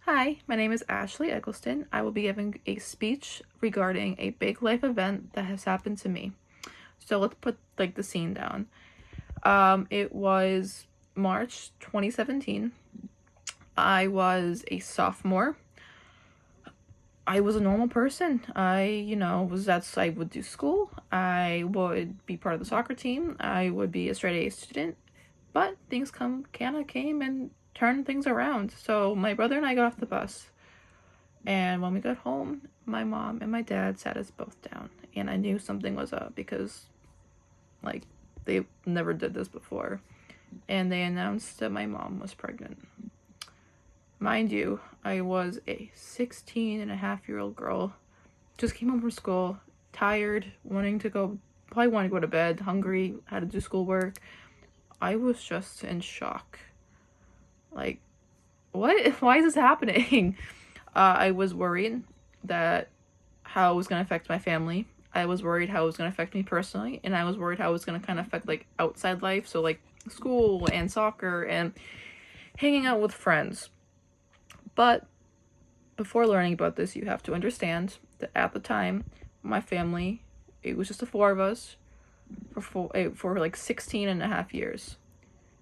Hi, my name is Ashleigh Eggleston. I will be giving a speech regarding a big life event that has happened to me. So let's put the scene down. It was March 2017. I was a sophomore. I was a normal person. I would do school. I would be part of the soccer team. I would be a straight A student. But things came and turned things around. So my brother and I got off the bus. And when we got home, my mom and my dad sat us both down. And I knew something was up because, they never did this before. And they announced that my mom was pregnant. Mind you, I was a 16-and-a-half-year-old girl. Just came home from school, tired, probably wanting to go to bed, hungry, had to do schoolwork. I was just in shock. Like, what? Why is this happening? I was worried that how it was going to affect my family. I was worried how it was going to affect me personally, and I was worried how it was going to kind of affect outside life, so school and soccer and hanging out with friends. But before learning about this, you have to understand that at the time, my family, it was just the four of us for 16-and-a-half years.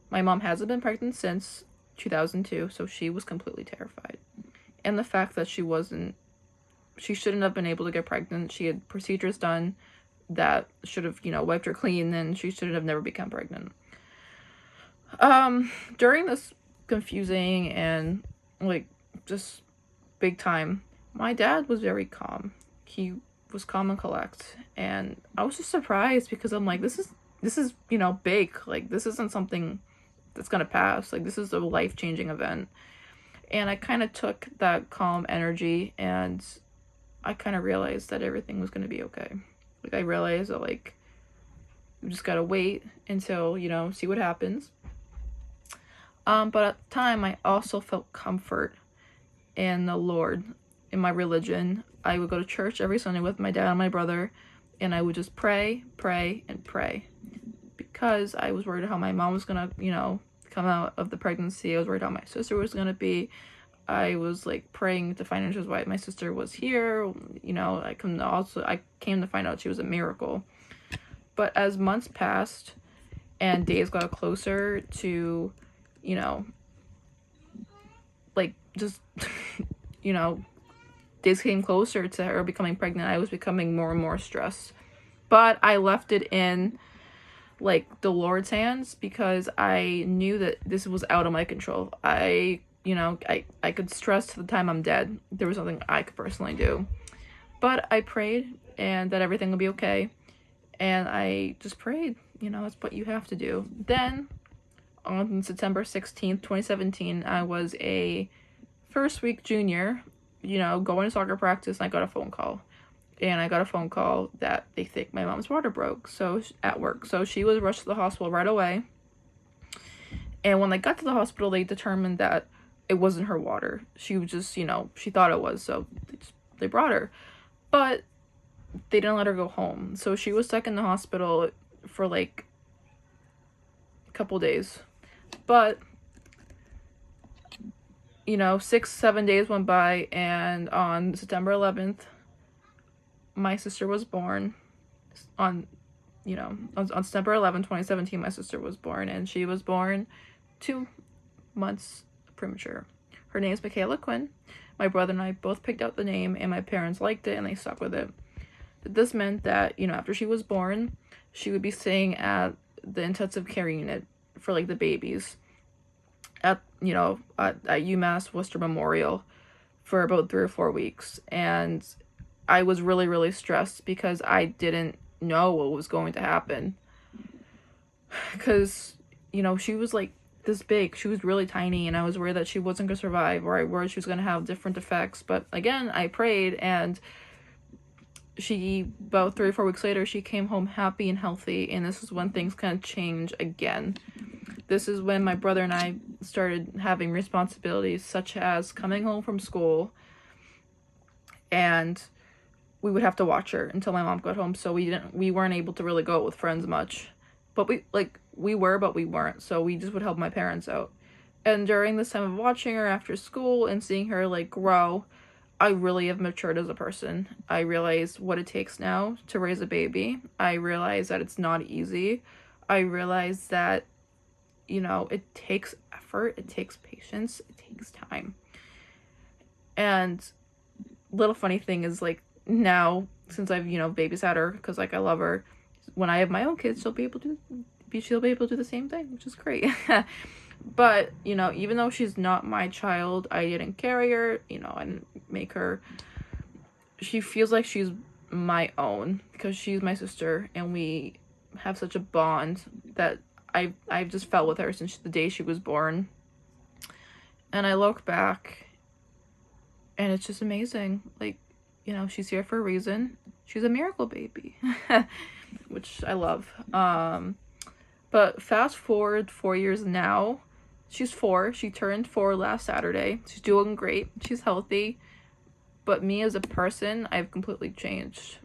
My mom hasn't been pregnant since 2002, so she was completely terrified. And the fact that she shouldn't have been able to get pregnant. She had procedures done that should have, wiped her clean, and she should have never become pregnant. During this confusing and, just big time, my dad was very calm. He was calm and collect. And I was just surprised because I'm like, this is, big. This isn't something that's gonna pass. This is a life-changing event. And I kind of took that calm energy and I kind of realized that everything was going to be okay. I realized that, we just got to wait until, see what happens. But at the time, I also felt comfort in the Lord, in my religion. I would go to church every Sunday with my dad and my brother, and I would just pray, and pray. Because I was worried how my mom was going to, come out of the pregnancy. I was worried how my sister was going to be. I was praying to find out why my sister was here. I came to find out she was a miracle. But as months passed and days got closer to, just, days came closer to her becoming pregnant, I was becoming more and more stressed. But I left it in the Lord's hands because I knew that this was out of my control. I could stress to the time I'm dead. There was nothing I could personally do. But I prayed and that everything would be okay. And I just prayed. That's what you have to do. Then, on September 16th, 2017, I was a first week junior, going to soccer practice, and I got a phone call. And I got a phone call that they think my mom's water broke at work. So she was rushed to the hospital right away. And when they got to the hospital, they determined that it wasn't her water. She was just, she thought it was, so they brought her. But they didn't let her go home. So she was stuck in the hospital for a couple days. But 6-7 days went by, and on September 11th, my sister was born. On September 11, 2017, my sister was born, and she was born 2 months premature. Her name is Michaela Quinn. My brother and I both picked out the name, and my parents liked it, and they stuck with it. This meant that, after she was born, she would be staying at the intensive care unit for, the babies at UMass Worcester Memorial for about 3 or 4 weeks. And I was really, really stressed because I didn't know what was going to happen. Because, she was, this big. She was really tiny, and I was worried that she wasn't going to survive, or I worried she was going to have different effects. But again, I prayed, and about 3 or 4 weeks later, she came home happy and healthy, and this is when things kind of changed again. This is when my brother and I started having responsibilities, such as coming home from school, and we would have to watch her until my mom got home, so we weren't able to really go out with friends much. But we were, but we weren't, so we just would help my parents out. And during this time of watching her after school and seeing her like grow, I really have matured as a person. I realize what it takes now to raise a baby. I realize that it's not easy. I realize that, you know, it takes effort, it takes patience, it takes time. And little funny thing is, like, now, since I've, you know, babysat her, because, like, I love her, when I have my own kids, she'll be able to do the same thing, which is great. But, you know, even though she's not my child, I didn't carry her, you know, I didn't make her. She feels like she's my own because she's my sister, and we have such a bond that I've just felt with her since the day she was born. And I look back and it's just amazing. Like, you know, she's here for a reason. She's a miracle baby, which I love. But fast forward 4 years now. She's 4. She turned 4 last Saturday. She's doing great. She's healthy. But me as a person, I've completely changed.